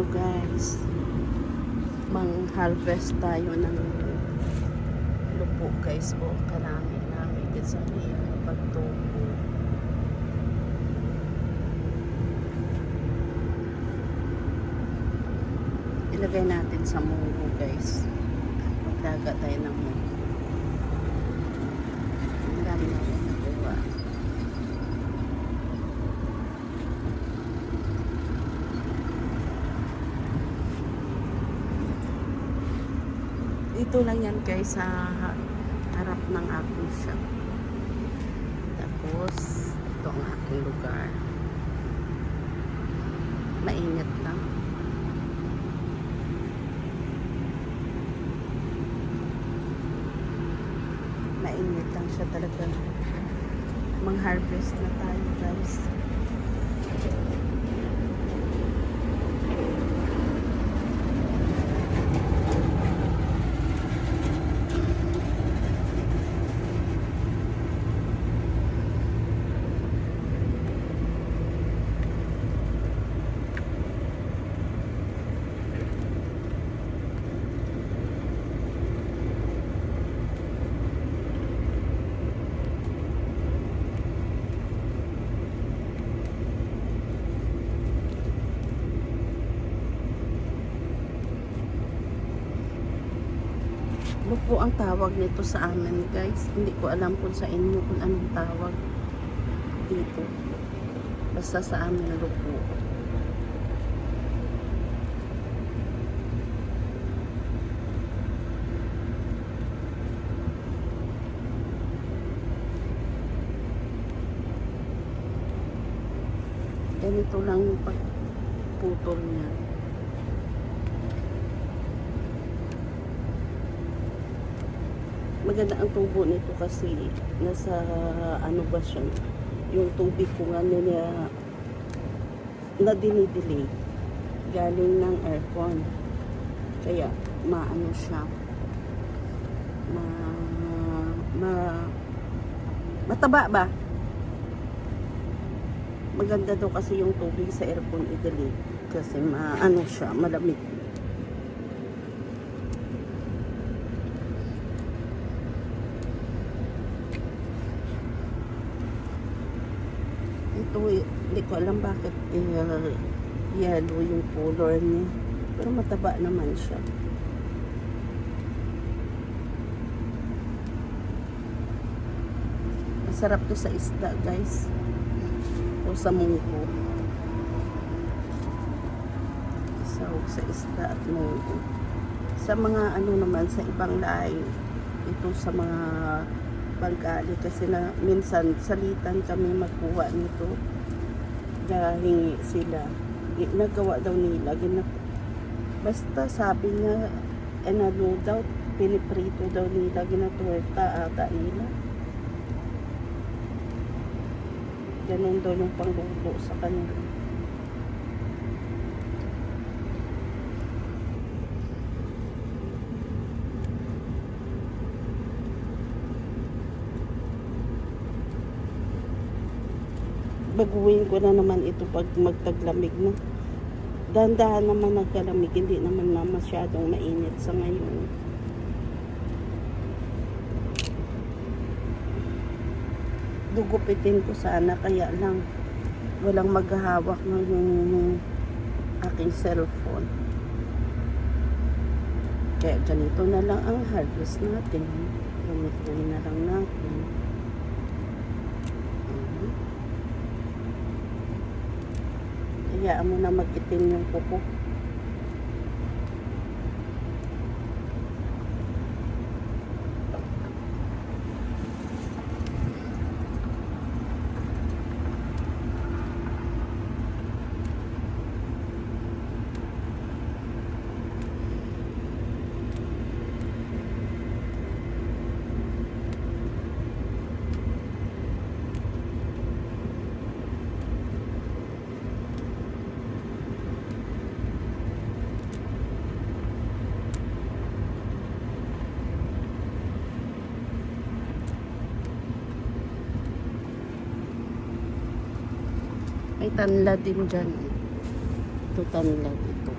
ano guys, mang-harvest tayo ng lupo guys po. Kanamin namin din sa pagtubo. Ilagay natin sa munggo guys. Magdaga tayo ng munggo. Ang dami natin nakuha. Dito lang yan guys sa harap ng aking shop. Tapos ito ang aking lugar. Mainit lang. Mainit lang siya talaga. Mang-harvest na tayo guys. Lupo ang tawag nito sa amin guys. Hindi ko alam kung sa inyo kung anong tawag dito. Basta sa amin lupo. Ganito lang yung pagputol niya. Maganda ang tubo nito kasi nasa ano ba siya, yung tubig ko nga nila na dinidelay galing ng aircon, kaya maano siya mataba ba. Maganda daw kasi yung tubig sa aircon i-delay kasi maano siya, malamig. Ito, hindi ko alam bakit yellow yung color niya. Pero mataba naman siya. Masarap to sa isda, guys. O sa munggo. Sahog sa isda at munggo. Sa mga ano naman, sa ibang lahi, ito sa mga Bengali kasi na minsan salitan kami magkuha nito dahil sila nagawa daw nila basta sabi niya ano daw piniprito daw nila ginatuwerta ata nila, ganun daw yung pangluto sa kanila. Baguhin ko na naman ito pag magtaglamig na. Dahan-dahan naman nagkalamig, hindi naman na masyadong mainit sa ngayon. Dugupitin ko sana, kaya lang walang maghahawak ng aking cellphone. Kaya ganito na lang ang harvest natin. Gamitin na lang natin. Hayaan mo na mag-itim yung kuko. May tanlad din dyan. Ito tanlad ito.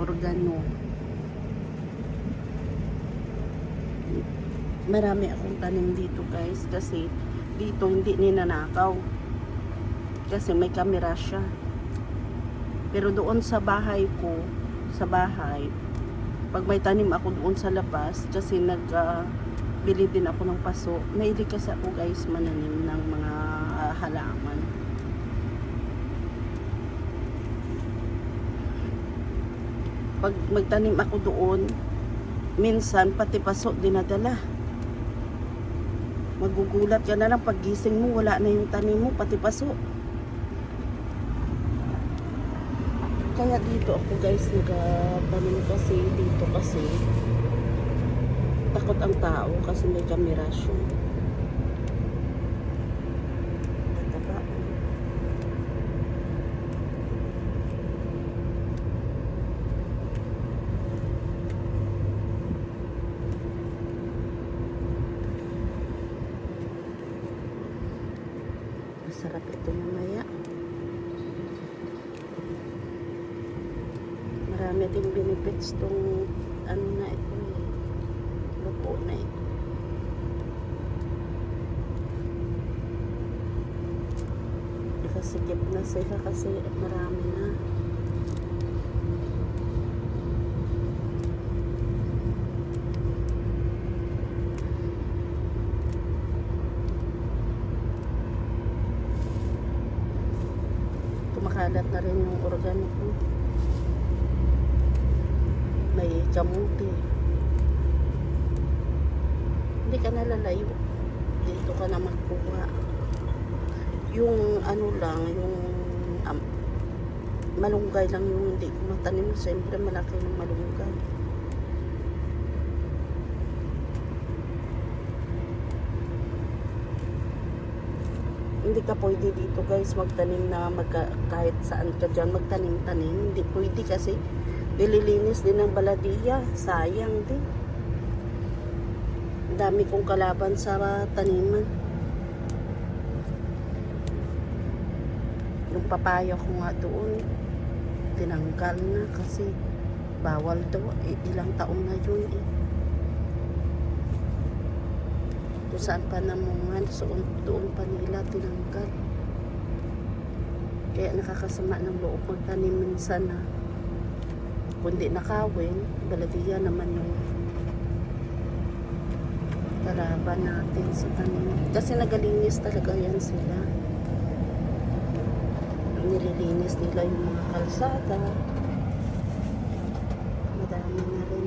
organo. Marami akong tanim dito guys kasi dito hindi ninanakaw kasi may kamera siya. Pero doon sa bahay ko, sa bahay, pag may tanim ako doon sa labas kasi bili din ako ng paso, mahilig kasi ako guys mananim ng mga halaman. Pag magtanim ako doon, minsan pati paso dinadala. Magugulat ka na lang pag gising mo, wala na yung tanim mo, pati paso. Kaya dito ako guys nagtanim kasi dito kasi takot ang tao kasi may kamera siya. Tataba. Masarap ito mamaya. Marami ding benefits tong ano na ito eh. Lupo na ito. Nakasikip na sila kasi marami na. Kumakalat na rin yung organo ko. May kamuti. Hindi ka nalalayo. Dito ka na magkuha. Yung ano lang, yung malunggay lang yung hindi ko matanim. Siyempre malaki ng malunggay. Hindi ka pwede dito guys magtanim na kahit saan ka dyan magtanim-tanim. Hindi pwede kasi nililinis din ng baladiya. Sayang din. Dami kong kalaban sa taniman. Yung papaya ko nga doon, tinanggal na kasi bawal daw. Ilang taon na yun eh. Kung saan pa namungan, doon pa nila tinanggal. Kaya nakakasama ng loob magtanim minsan na kundi nakawin, baladiya naman yung kalaban natin sa tanim. Kasi nagalinis talaga yan sila. Nililinis nila yung mga kalsada. Madami na rin.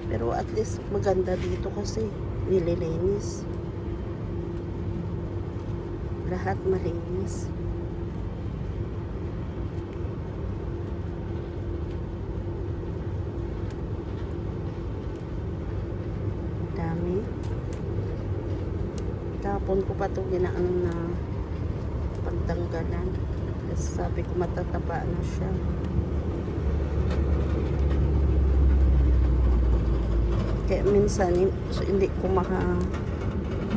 Pero at least maganda dito kasi nililinis. Lahat malinis. Dami. Tapon ko pa ito ginaano na pagtanggalan. Kasi sabi ko matataba na siya. Kaya minsan hindi ko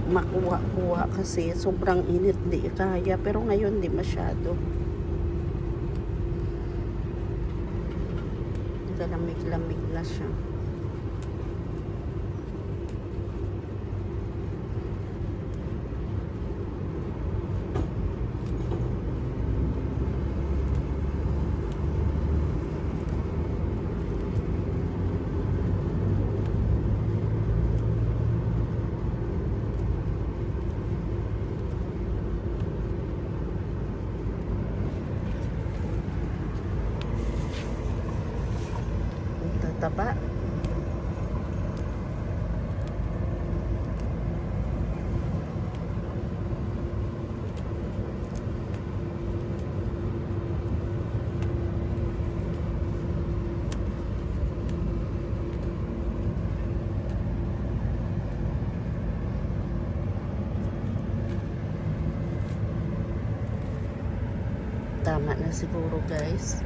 makuha kasi sobrang init, di kaya. Pero ngayon di masyado. Naglamig-lamig na siya. Taba. Tama na siguro guys.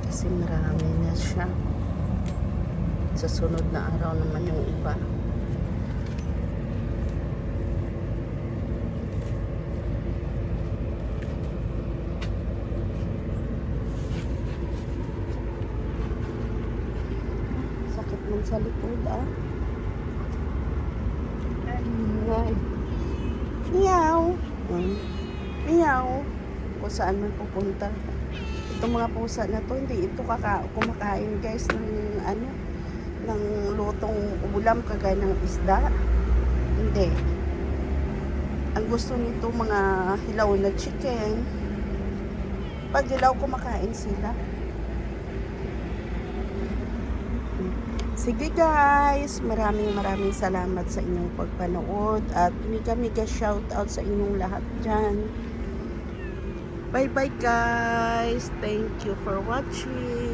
Kasi marami na siya. Sa sunod na araw naman yung iba. doon sa likod, ah. Ay. Meow. Meow. Kung saan man pupunta. Itong mga pusa na to, hindi ito kumakain guys ng ano, ng lutong ulam kagaya ng isda. Hindi. Ang gusto nito mga hilaw na chicken. Pag hilaw, kumakain sila. Sige guys, maraming salamat sa inyong pagpanood at mega shout out sa inyong lahat dyan. Bye bye guys. Thank you for watching.